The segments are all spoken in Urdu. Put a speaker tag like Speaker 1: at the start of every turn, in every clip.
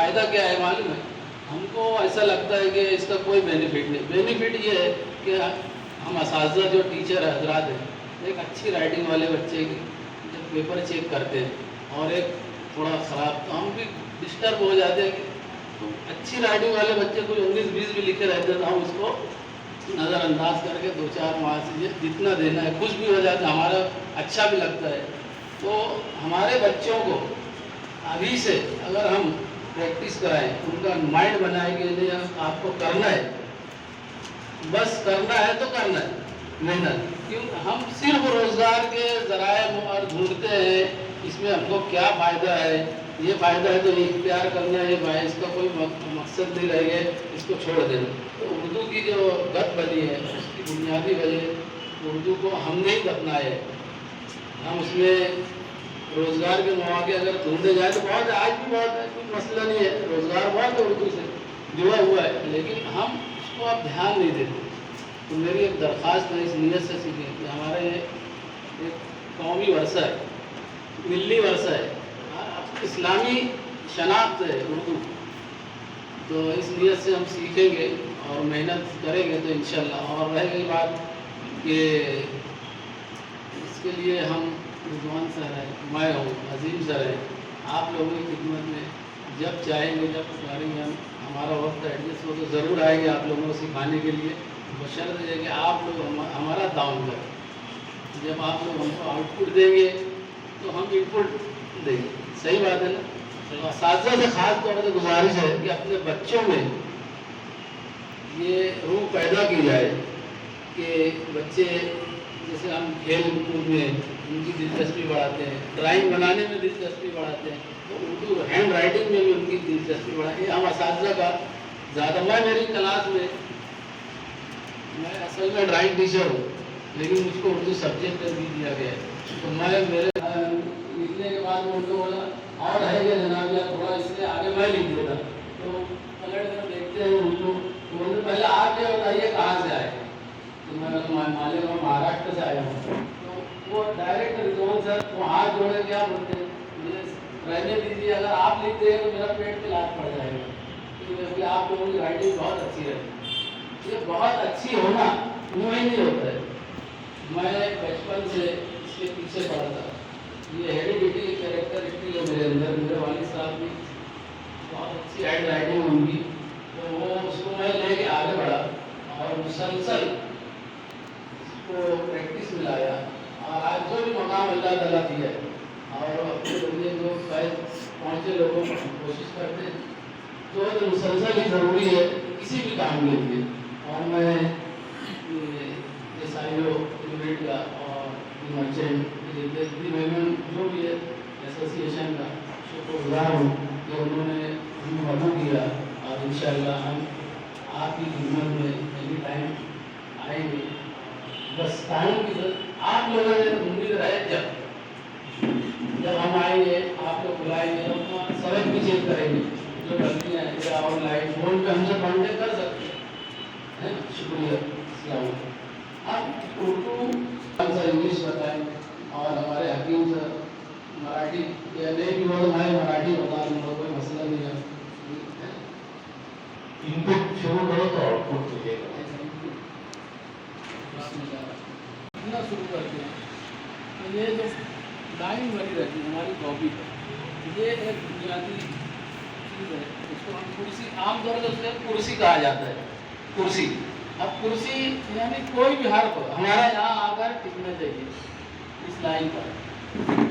Speaker 1: فائدہ کیا ہے معلوم ہے؟ ہم کو ایسا لگتا ہے کہ اس کا کوئی بینیفٹ نہیں. بینیفٹ یہ ہے کہ ہم اساتذہ جو ٹیچر حضرات ہیں ایک اچھی رائٹنگ والے بچے کی جب پیپر چیک کرتے ہیں اور ایک تھوڑا خراب تو ہم بھی ڈسٹرب ہو جاتے ہیں. تو اچھی رائٹنگ والے بچے کو 19-20 بھی لکھے رہتے ہیں تو ہم اس کو نظر انداز کر کے 2-4 ماہ سے جتنا دینا ہے خوش بھی ہو جاتا ہے, ہمارا اچھا بھی لگتا ہے. تو ہمارے بچوں کو ابھی سے اگر ہم پریکٹس کرائیں, ان کا مائنڈ بنائیں کہ نہیں آپ کو کرنا ہے, بس کرنا ہے تو کرنا ہے محنت. کیوں ہم صرف روزگار کے ذرائع اور ڈھونڈتے ہیں اس میں ہم کو کیا فائدہ ہے, یہ فائدہ ہے تو یہ اختیار کرنا ہے, بھائی اس کا کوئی مقصد نہیں رہ گیا, اس کو چھوڑ دینا. تو اردو کی جو گت بنی ہے اس کی بنیادی وجہ اردو کو ہم نے ہی دفنایا ہے. ہم اس میں روزگار کے مواقع اگر ڈھونڈے جائے تو بہت ہے, آج بھی بہت ہے, کوئی مسئلہ نہیں ہے, روزگار بہت ہے اردو سے جڑا ہوا ہے, لیکن ہم اس کو اب دھیان نہیں دیتے. تو میری ایک درخواست ہے اس نیت سے سیکھیں کہ ہمارے ایک قومی ورثہ ہے, ملی ورثہ ہے, اسلامی شناخت ہے اردو. تو اس نیت سے ہم سیکھیں گے اور محنت کریں گے تو انشاءاللہ. اور رہ گئی بات کہ اس کے لیے ہم رضوان سر ہے, میں ہوں, عظیم سر ہے, آپ لوگوں کی خدمت میں جب چاہیں گے جب کریں گے, ہمارا وقت ایڈجسٹ ہو تو ضرور آئیں گے آپ لوگوں کو سکھانے کے لیے. بشرط ہے کہ آپ لوگ ہمارا تعاون کریں. جب آپ لوگ ہم کو آؤٹ پٹ دیں گے تو ہم ان پٹ دیں گے. صحیح بات ہے نا. اساتذہ سے خاص طور سے گزارش ہے کہ اپنے بچوں میں یہ روح پیدا کی جائے کہ بچے جیسے ہم کھیل کود میں ان کی دلچسپی بڑھاتے ہیں, ڈرائنگ بنانے میں دلچسپی بڑھاتے ہیں, تو اردو ہینڈ رائٹنگ میں بھی ان کی دلچسپی بڑھاتے ہیں. ہم اساتذہ کا زیادہ, میں میری کلاس میں اصل میں ڈرائنگ ٹیچر ہوں لیکن مجھ کو اردو سبجیکٹ بھی دیا گیا ہے. تو میں میرے لکھنے کے بعد میں ان کو بولا اور ہے کہ جناب یا تھوڑا اس سے آگے میں لکھ دیتا. تو پلٹ کر دیکھتے ہیں اردو, تو بولتے پہلے آپ یہ بتائیے کہاں سے آئے. تو میں مالک میں مہاراشٹر سے آیا ہوں. تو وہ ڈائریکٹ رضوان سر وہ ہاتھ جوڑے کیا بولتے ہیں مجھے رہنے دیجیے, اگر آپ لکھتے ہیں تو میرا پیٹ پہ لات پڑ جائے گا, کیونکہ آپ لوگوں کی رائٹنگ بہت اچھی ہے. یہ بہت اچھی ہونا یوں ہی نہیں ہوتا ہے. میں بچپن سے اس کے پیچھے پڑا تھا. یہ ہیریڈیٹی کیریکٹرسٹک ہے میرے اندر. میرے والد صاحب بھی بہت اچھی ہینڈ رائٹنگ ان کی, تو وہ اس کو میں لے کے آگے بڑھا اور مسلسل اس کو پریکٹس میں لایا. اور آج جو بھی مقام اللہ تعالیٰ دیا ہے اور اپنے ذریعے جو فائد پہنچے لوگوں کو کوشش کرتے ہیں, تو مسلسل ہی ضروری ہے کسی بھی کام کے لیے. اور میں ایسائیو یونٹ کا اور مرچنٹ جو بھی ہے ایسوسیشن کا شکر گزار ہوں کہ انہوں نے ہمیں مدد کیا. اور انشاءاللہ ہم آپ کی خدمت میں اینی ٹائم آئیں گے. بس ٹائم کی ضرورت آپ لوگوں نے امید رہے جب ہم آئیں گے آپ لوگ بلائیں گے تو سبق بھی چیک کریں گے. جو غلطیاں ہیں یا آن لائن فون پہ ہم سے کانٹیکٹ کر سکتے ہیں. شکریہ. السلام علیکم. آپ اردو سر انگلش بتائیں اور ہمارے حکیم سر مراٹھی یا نہیں بھی ہو تو میں مراٹھی بتا دوں گا, کوئی مسئلہ نہیں ہے.
Speaker 2: ان پٹ شروع کرو تو آؤٹ پٹ ملے گا.
Speaker 1: اتنا شروع کرتے ہیں. یہ جو لائن بنی رہتی ہے ہماری کاپی پر, یہ ایک بنیادی چیز ہے. اس کو ہم کرسی, عام طور سے اس کو کرسی کہا جاتا ہے. کرسی. اب کرسی یعنی کوئی بھی حرف ہمارا یہاں آ کر ٹکنا چاہیے اس لائن پر.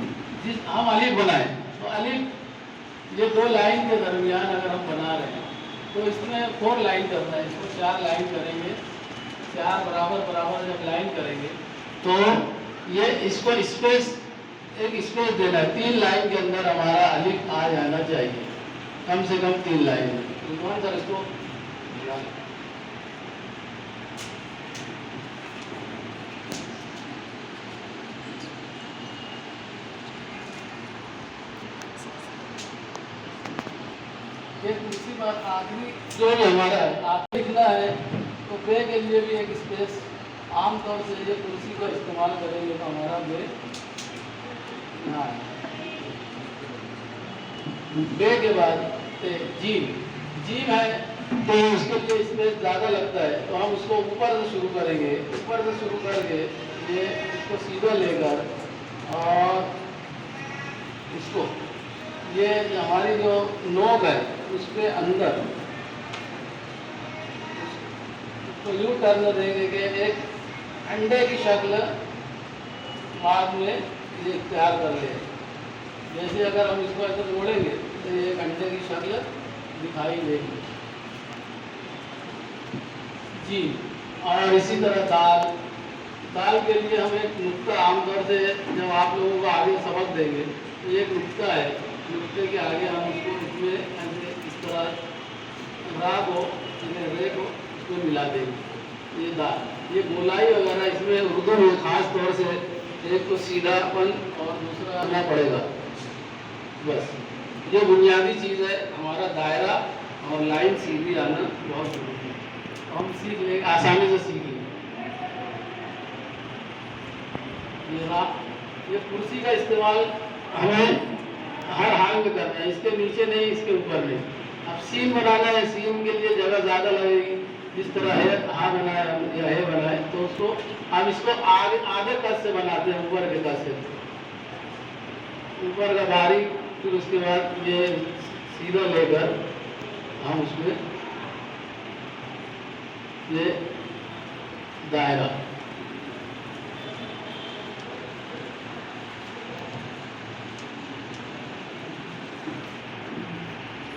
Speaker 1: جس ہم الف بنائیں تو الف یہ 2 لائن کے درمیان اگر ہم بنا رہے ہیں تو اس میں 4 لائن کرنا ہے. اس کو 4 لائن کریں گے. 4 برابر جب لائن کریں گے تو یہ اس کو اسپیس, ایک اسپیس دینا ہے. 3 لائن کے اندر ہمارا الف آ جانا چاہیے, کم سے کم 3 لائن. کون سر اس کو دوسری بات آخری جو بھی ہمارا ہے آخری لکھنا ہے تو بے کے لیے بھی ایک اسپیس. عام طور سے یہ کرسی کا استعمال کریں گے تو ہمارا بے نہ ہے. بے کے بعد جیم جیم ہے تو اس کے لیے اسپیس زیادہ لگتا ہے، تو ہم اس کو اوپر سے شروع کریں گے، اوپر سے شروع کر کے یہ اس کو سیدھا لے کر اور اس کو یہ ہماری جو نوک ہے اس کے اندر اس کو یوں کرنے دیں گے کہ ایک انڈے کی شکل بعد میں یہ اختیار کر لے. جیسے اگر ہم اس کو ایسے جوڑیں گے تو یہ ایک انڈے کی شکل دکھائی دے گی. جی اور اسی طرح دال کے لیے ہم ایک نقطہ عام طور سے جب آپ لوگوں کو آگے سبق دیں گے تو یہ ایک نقطہ ہے، نقطے کے آگے ہم اس کو اس میں ایسے اس طرح را کو رے کو اس میں ملا دیں گے. یہ دال یہ گولائی وغیرہ اس میں اردو میں خاص طور سے ایک تو سیدھا پن اور دوسرا آنا پڑے گا. بس یہ بنیادی چیز ہے. ہمارا دائرہ اور لائن سیدھی آنا بہت ضروری ہے. ہم سیکھ لیں گے، آسانی سے سیکھ لیں گے. یہ کرسی کا استعمال ہمیں ہر حال میں کرنا ہے، اس کے نیچے نہیں، اس کے اوپر نہیں. اب سین بنانا ہے، سین کے لیے جگہ زیادہ لگے گی. جس طرح ہے ہاں بنائے یا ہے بنائے تو اس کو ہم اس کو آدھے کس سے بناتے ہیں، اوپر کے کس سے، اوپر کا باریک. پھر اس کے بعد یہ سیدھا لے کر ہم اس میں یہ دائرہ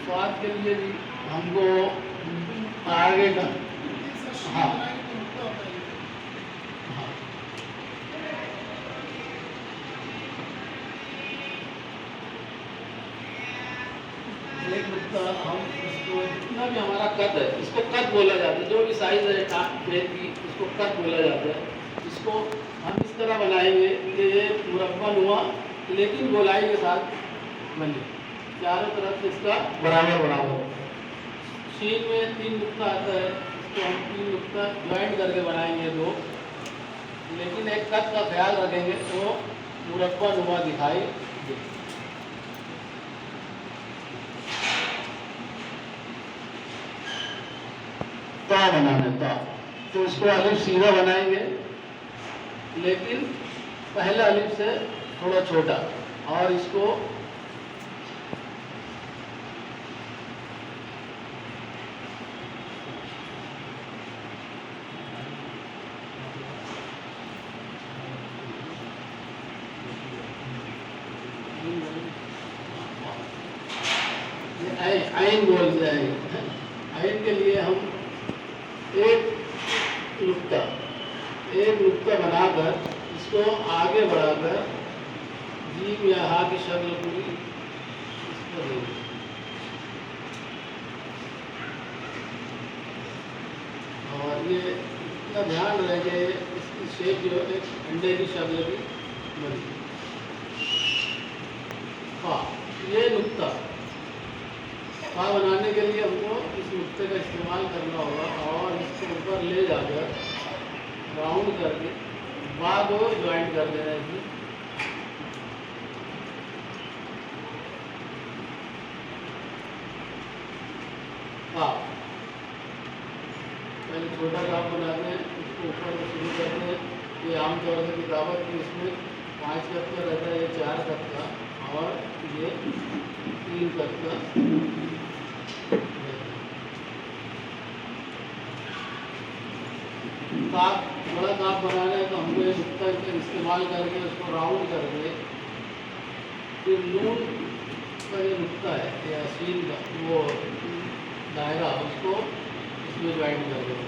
Speaker 1: سواد کے لیے بھی ہم کو آگے کا ہاں ایک نقطہ ہم اس کو جتنا بھی ہمارا قد ہے اس کو قد بولا جاتا ہے. جو بھی سائز ہے پیٹ کی اس کو قد بولا جاتا ہے. اس کو ہم اس طرح بنائیں گے کہ یہ مربع نما لیکن گولائی کے ساتھ بنے، چاروں طرف سے اس کا برابر. شین میں 3 نقطہ آتا ہے، اس کو ہم 3 نقطہ جوائنٹ کر کے بنائیں گے 2، لیکن ایک قد کا خیال رکھیں گے تو مربع نما دکھائی دے. تا بنانا تا تو اس کو الف سیدھا بنائیں گے لیکن پہلا الف سے تھوڑا چھوٹا، اور اس کو عین بولتے ہیں. عین کے لیے ہم ایک نقطہ بنا کر اس کو آگے بڑھا کر جیم یا ہا کی شکل پوری اس پر دیں گے. اور یہ اتنا دھیان رہے کہ اس کی شیپ جو ہے انڈے کی شکل کی بنی. یہ نقطہ بنانے کے لیے ہم کو اس نقطے کا استعمال کرنا ہوگا اور اس کو اوپر لے جا کر راؤنڈ کر کے بعد وہ جوائنٹ کر دینا ہے. پہلے چھوٹا کاپ بناتے ہیں، اس کو اوپر سے شروع کرتے ہیں. یہ عام طور سے کتابت کی اس میں 5 کپ کا رہتا ہے، یہ 4 کپ کا اور یہ 3 کپ کا. بڑا کاپ بنانا ہے تو ہم کو یہ نقطہ استعمال کر کے اس کو راؤنڈ کر کے پھر نون کا جو نقطہ ہے یا سین کا وہ دائرہ اس کو اس میں جوائن کر دیں.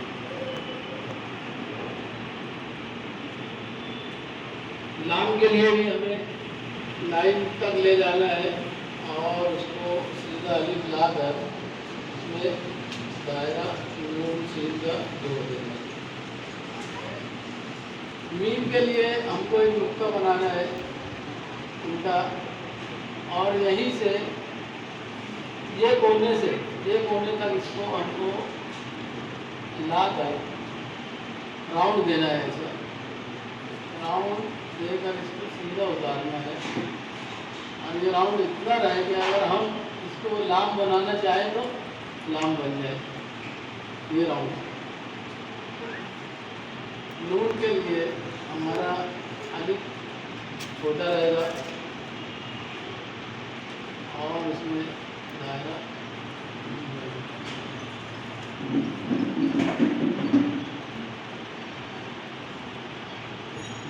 Speaker 1: لام کے لیے بھی ہمیں لائن تک لے جانا ہے اور اس کو سیدھا الف لا کر اس میں دائرہ نون سین کا جوڑ دینا. میم کے لیے ہم کو ایک نقطہ بنانا ہے الٹا، اور یہیں سے یہ کونے تک اس کو ہم کو لا کر راؤنڈ دینا ہے. ایسا راؤنڈ دے کر اس کو سیدھا اتارنا ہے. اور یہ راؤنڈ اتنا رہے کہ اگر ہم اس کو لام بنانا چاہیں تو لام بن جائے. یہ راؤنڈ نون کے لیے ہمارا الف چھوٹا رہے گا اور اس میں دائرہ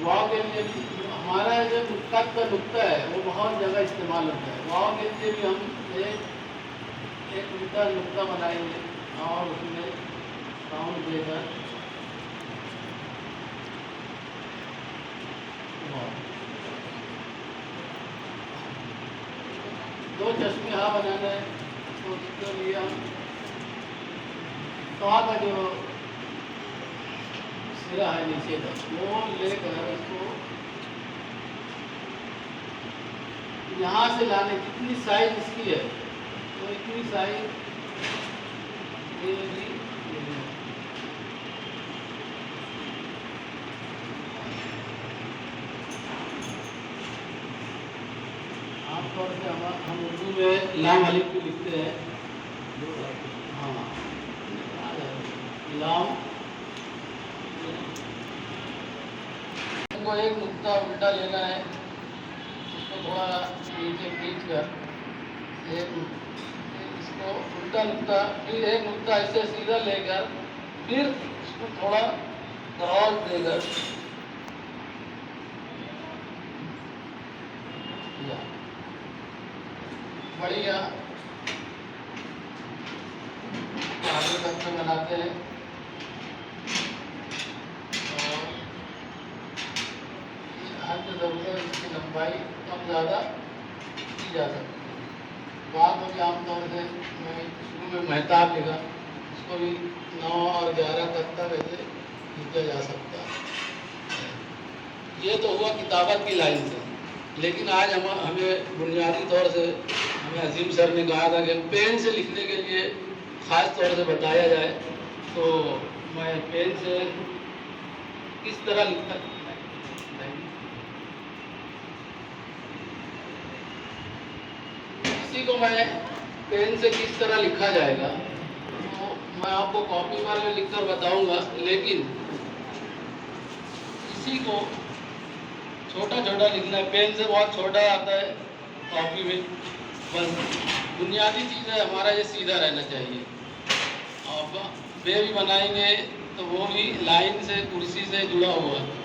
Speaker 1: واو کے لیے ہمارا جو قد کا نقطہ ہے وہ بہت جگہ استعمال ہوتا ہے. واو کے لیے بھی ہم ایک الٹا نقطہ بنائیں گے اور اس میں راؤنڈ دے کر دو چشمے ہاں بنانا ہے تو اس کے لیے ہم کا جو سرا ہے نیچے کا وہ لے کر اس کو یہاں سے لانے جتنی سائز اس کی ہے تو اتنی سائز یہ بھی عام طور سے ہم اردو میں لام الف کو لکھتے ہیں. ہاں لام کو ایک نقطہ الٹا لینا ہے, اس کو تھوڑا نیچے کھینچ کر اس کو الٹا نقطہ پھر ایک نقطہ ایسے سیدھا لے کر پھر اس کو تھوڑا کراس دے کر بڑھیا آگے تک میں بناتے ہیں اور حد ضرورت اس کی لمبائی کم زیادہ کی جا سکتی ہے. بعد میں عام طور سے میں شروع میں مہتاب لکھا, اس کو بھی 9 اور 11 تک ایسے لکھا جا سکتا ہے. یہ تو ہوا کتابت کی لائن سے, لیکن آج ہمیں بنیادی طور سے ہمیں عظیم سر نے کہا تھا کہ پین سے لکھنے کے لیے خاص طور سے بتایا جائے, تو میں پین سے کس طرح لکھتا اسی کو میں پین سے کس طرح لکھا جائے گا تو میں آپ کو کاپی پر لکھ کر بتاؤں گا, لیکن اسی کو چھوٹا چھوٹا لکھنا ہے. پین سے بہت چھوٹا آتا ہے کاپی میں, بس بنیادی چیز ہے ہمارا یہ سیدھا رہنا چاہیے. اور بے بھی بنائیں گے تو وہ بھی لائن سے کرسی سے جڑا ہوا ہے.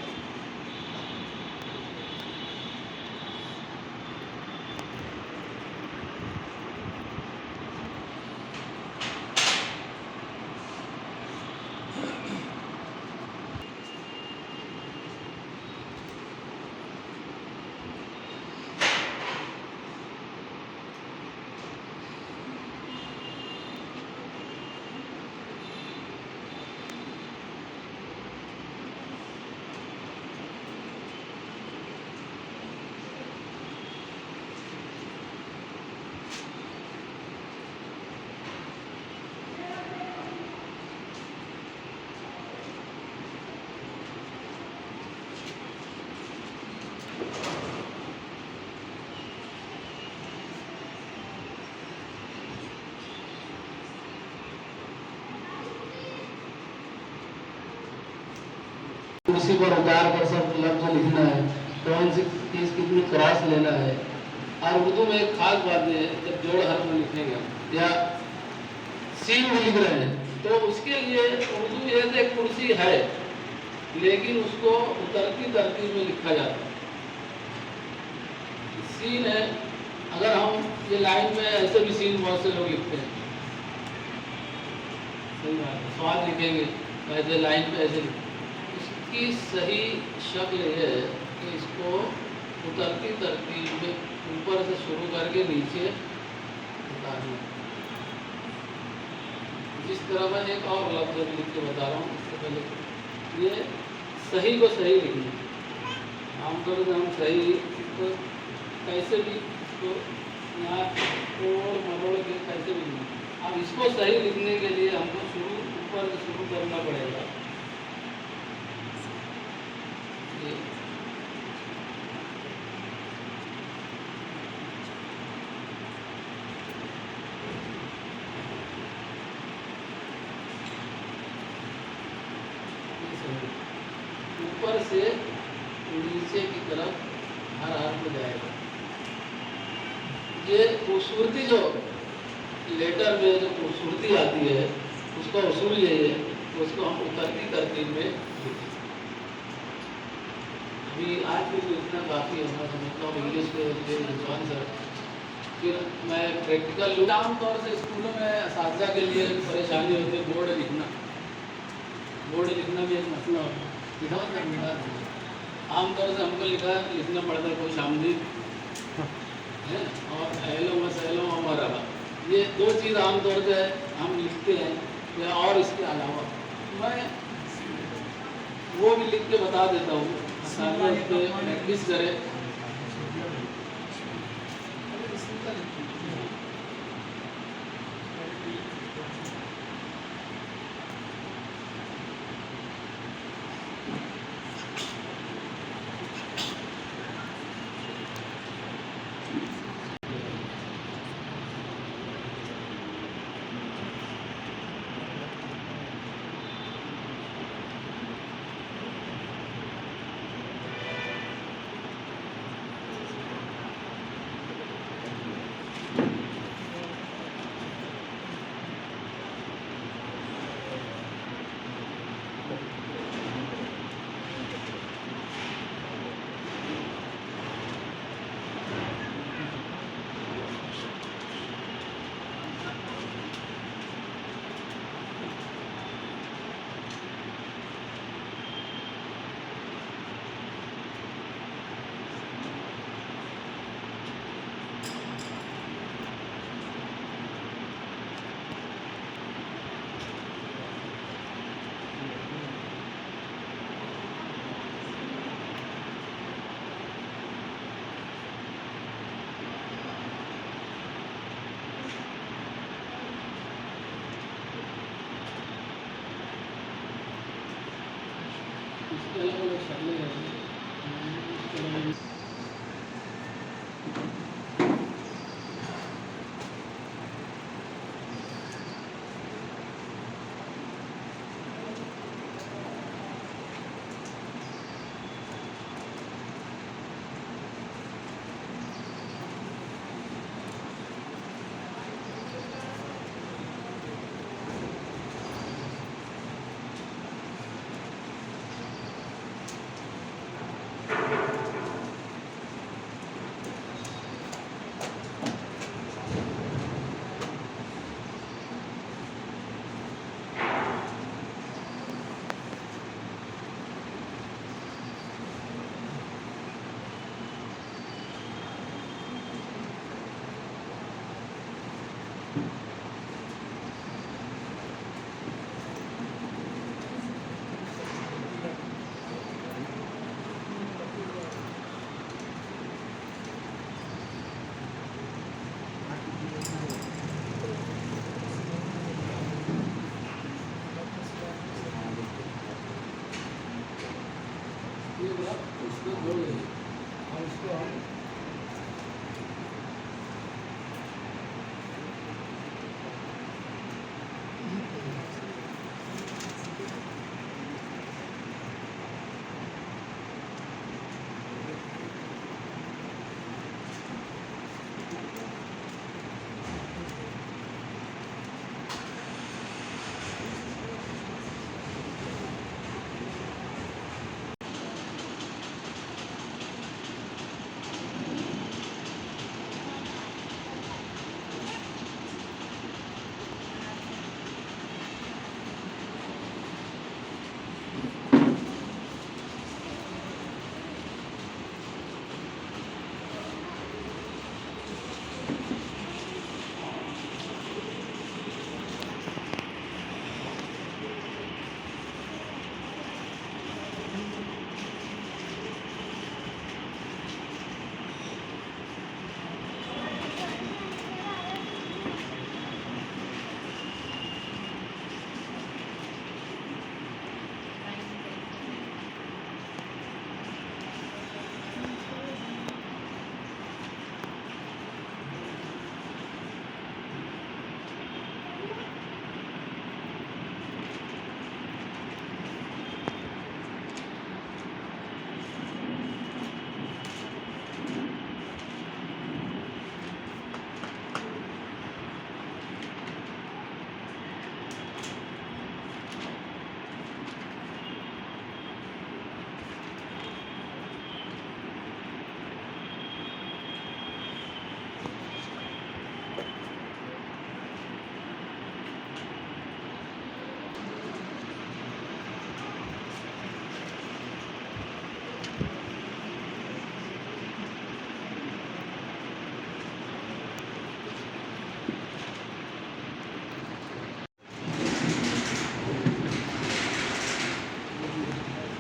Speaker 1: کرسی پر اتار کر سب لفظ لکھنا ہے, کون سی چیز کتنی کراس لینا ہے. اور اردو میں ایک خاص بات یہ ہے, جب جوڑ حرف میں لکھیں گے یا سین میں لکھ رہے ہیں تو اس کے لیے اردو یہ ایک کرسی ہے, لیکن اس کو اترتی ترتیب میں لکھا جاتا ہے. سین ہے, اگر ہم یہ لائن میں ایسے بھی سین بہت سے لوگ لکھتے ہیں, سوال لکھیں گے ایسے لائن پہ ایسے لکھیں. اس کی صحیح شکل یہ ہے کہ اس کو اترتی ترتیب میں اوپر سے شروع کر کے نیچے اتارنا. جس طرح میں ایک اور لفظ لکھ کے بتا رہا ہوں, اس سے پہلے یہ صحیح کو صحیح لکھنا. عام طور سے ہم صحیح کو کیسے بھی اس کو یہاں توڑ مروڑ کے کیسے بھی لکھنا. اب اس کو صحیح لکھنے کے لیے ہم کو اوپر سے شروع کرنا پڑے گا. اوپر سے نیچے کی طرف ہر حرف میں جائے گا. یہ خوبصورتی جو لیٹر میں جو خوبصورتی آتی ہے اس کا اصول یہ ہے کہ اس کو ہم اترتی ترتیب میں لکھیں. ابھی آج بھی اتنا کافی ہے. میں سمجھتا ہوں انگلش کے لیے رجحان سر. پھر میں پریکٹیکل عام طور سے اسکولوں میں اساتذہ کے لیے پریشانی ہوتی ہے بورڈ لکھنا. بورڈ لکھنا بھی ایک مسئلہ ہوتا ہے. عام طور سے ہم کو لکھنا پڑتا ہے خوش آمدید ہے اور اہلوں مسئلوں و مرحبا. یہ دو چیز عام طور سے ہم لکھتے ہیں. یا اور اس کے علاوہ میں وہ بھی لکھ کے بتا دیتا ہوں. اساتذہ اس پہ پریکٹس کرے.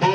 Speaker 3: 2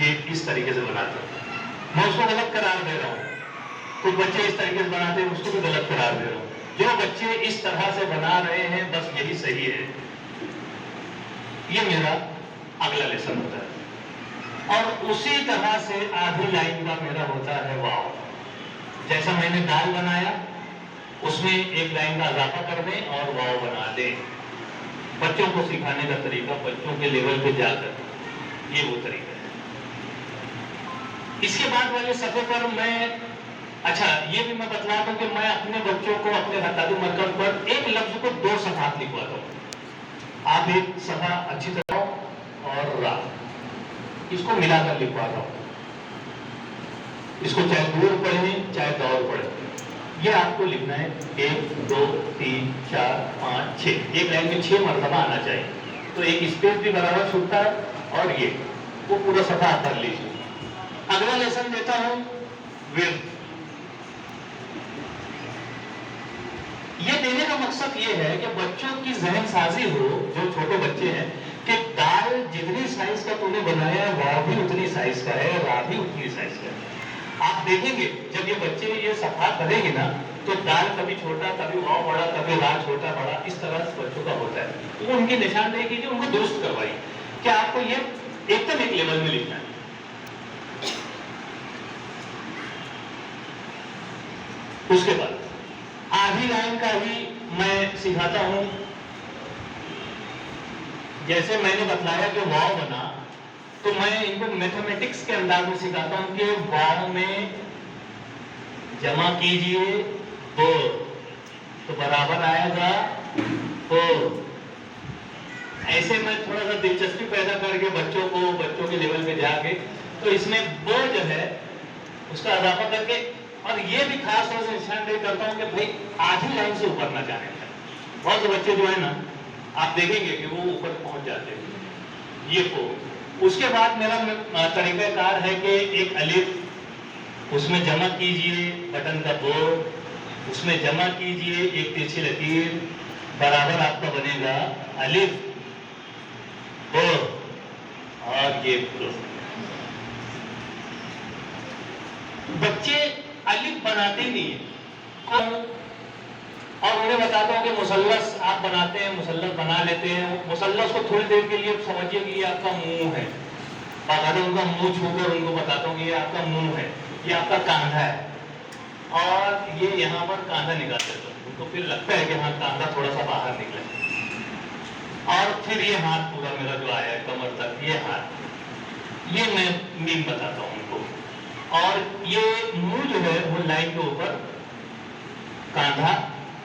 Speaker 3: یہ اس طریقے سے بناتے ہیں. میں اس کو غلط قرار دے رہا ہوں. کچھ بچے اس طریقے سے بناتے ہیں, اس کو بھی غلط قرار دے رہا ہوں. جو بچے اس طرح سے بنا رہے ہیں بس یہی صحیح ہے. یہ میرا اگلا لیسن ہوتا ہے. اور اسی طرح سے آدھی لائن کا میرا ہوتا ہے واو. جیسا میں نے دال بنایا اس میں ایک لائن کا اضافہ کر دیں اور واو بنا دیں. بچوں کو سکھانے کا طریقہ, بچوں کے لیول پہ جا کر, یہ وہ طریقہ ہے. اس کے بعد والے صفحے پر میں اچھا یہ بھی میں بتلاتا ہوں کہ میں اپنے بچوں کو اپنے تعلیم مرکز پر ایک لفظ کو 2 صفحات لکھواتا ہوں. آپ ایک صفحہ اچھی طرح اور را اس کو ملا کر لکھواتا ہوں. اس کو چاہے دور پڑھیں چاہے دور پڑھیں, یہ آپ کو لکھنا ہے 1 2 3 4 5 6. ایک لائن میں 6 مرتبہ آنا چاہیے. تو ایک اسپیس بھی برابر چھوٹتا ہے اور یہ وہ پورا صفحہ آپ کر لیجیے. اگلا لیسن دیتا ہوں ورد. یہ دینے کا مقصد یہ ہے کہ بچوں کی ذہن سازی ہو, جو چھوٹے بچے ہیں, کہ دال جتنی سائز کا تم نے بنایا ہے واو بھی اتنی سائز کا ہے, را بھی اتنی سائز کا ہے. آپ دیکھیں گے جب یہ بچے یہ صفحہ کریں گے نا تو دال کبھی چھوٹا کبھی واو بڑا کبھی را چھوٹا بڑا اس طرح سے بچوں کا ہوتا ہے. وہ ان کی نشاندہی کیجیے, ان کو درست کروائیے کہ آپ کو یہ ایک دم ایک لیول میں لکھنا ہے. اس کے بعد آدھی لائن کا ہی میں سکھاتا ہوں. جیسے میں نے بتلایا کہ واو بنا تو میں ان کو میتھمیٹکس کے انداز میں سکھاتا ہوں کہ واو میں جمع کیجئے 2 تو برابر آئے گا 4. ایسے میں تھوڑا سا دلچسپی پیدا کر کے بچوں کے لیول پہ جا کے تو اس میں وہ جو ہے اس کا اضافہ کر کے, اور یہ بھی خاص طور سے نشاندہی کرتا ہوں کہ بھائی آدھی لائن سے اوپر نہ جانے کا. بہت سے بچے جو ہے نا آپ دیکھیں گے کہ وہ اوپر پہنچ جاتے ہیں. یہ کو اس کے بعد میرا طریقہ کار ہے کہ ایک الف اس میں جمع کیجئے بٹن کا بورڈ, اس میں جمع کیجئے ایک ترچھی لکیر, برابر آپ کا بنے گا الف بورڈ اور یہ پلس. بچے الف بناتے نہیں ہیں اور انہیں بتاتا ہوں کہ مثلث آپ بناتے ہیں, مثلث بنا لیتے ہیں. مثلث کو تھوڑی دیر کے لیے سمجھیے کہ یہ آپ کا منہ ہے. باقاعدہ ان کا منہ چھو کر ان کو بتاتا ہوں کہ یہ آپ کا منہ ہے, یہ آپ کا کاندھا ہے, اور یہ یہاں پر کاندھا نکالتے ہیں. ان کو پھر لگتا ہے کہ ہاں کاندھا تھوڑا سا باہر نکلا ہے. اور پھر یہ ہاتھ پورا میرا جو آیا ہے کمر تک, یہ ہاتھ, یہ میں میم بتاتا ہوں ان کو. اور یہ منہ جو ہے وہ لائن کے اوپر, کاندھا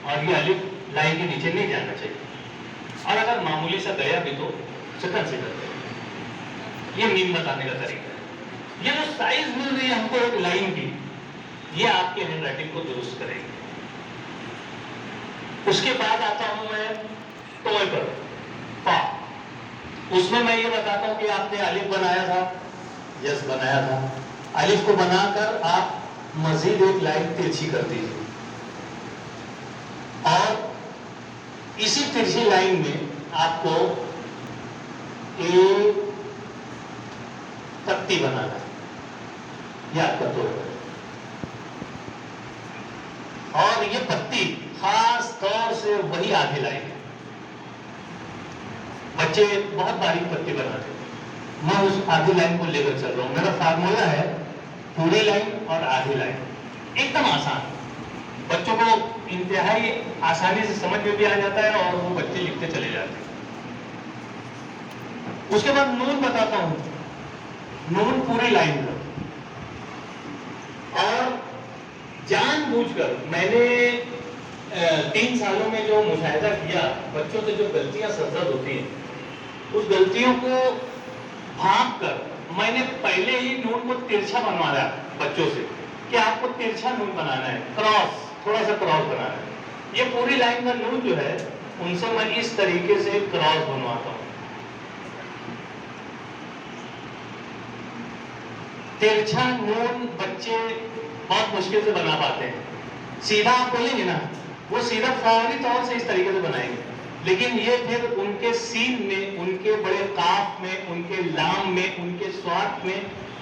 Speaker 3: اور یہ الف لائن کے نیچے نہیں جانا چاہیے. اور اگر معمولی سا گیا بھی تو سکن سے کرتے ہیں. یہ میم بتانے کا طریقہ ہے. یہ جو سائز مل رہی ہے ہم کو ایک لائن کی, یہ آپ کے ہینڈ رائٹنگ کو درست کرے گی. اس کے بعد آتا ہوں میں ٹوئے پر, پا. اس میں یہ بتاتا ہوں کہ آپ نے الف بنایا تھا, یس بنایا تھا. الف کو بنا کر آپ مزید ایک لائن ترچھی کر دیجیے, اور اسی ترچھی لائن میں آپ کو ایک پتی بنانا ہے. یہ آپ کا توڑ ہے, اور یہ پتی خاص طور سے وہی آدھی لائن ہے. بچے بہت باریک پتی بناتے ہیں, میں اس آدھی لائن کو لے کر چل رہا ہوں. میرا فارمولا ہے پوری لائن اور آدھی لائن, ایک دم آسان. بچوں کو انتہائی آسانی سے سمجھ میں بھی آ جاتا ہے اور وہ بچے لکھتے چلے جاتے ہیں. اس کے بعد نون بتاتا ہوں, نون پوری لائن کا. اور جان بوجھ کر میں نے 3 سالوں میں جو مشاہدہ کیا, بچوں سے جو غلطیاں سرزد ہوتی ہیں اس غلطیوں کو بھانپ کر میں نے پہلے ہی نون کو ترچھا بنوایا بچوں سے کہ آپ کو ترچھا نون بنانا ہے, کراس, تھوڑا سا کراس بنانا ہے. یہ پوری لائن کا نون جو ہے ان سے میں اس طریقے سے کراس بنواتا ہوں. ترچھا نون بچے بہت مشکل سے بنا پاتے ہیں. سیدھا آپ بولیں گے نا, وہ سیدھا فوری طور سے اس طریقے سے بنائیں گے, لیکن یہ پھر ان کے سین میں, ان کے بڑے قاف میں, ان کے لام میں, ان کے سوات میں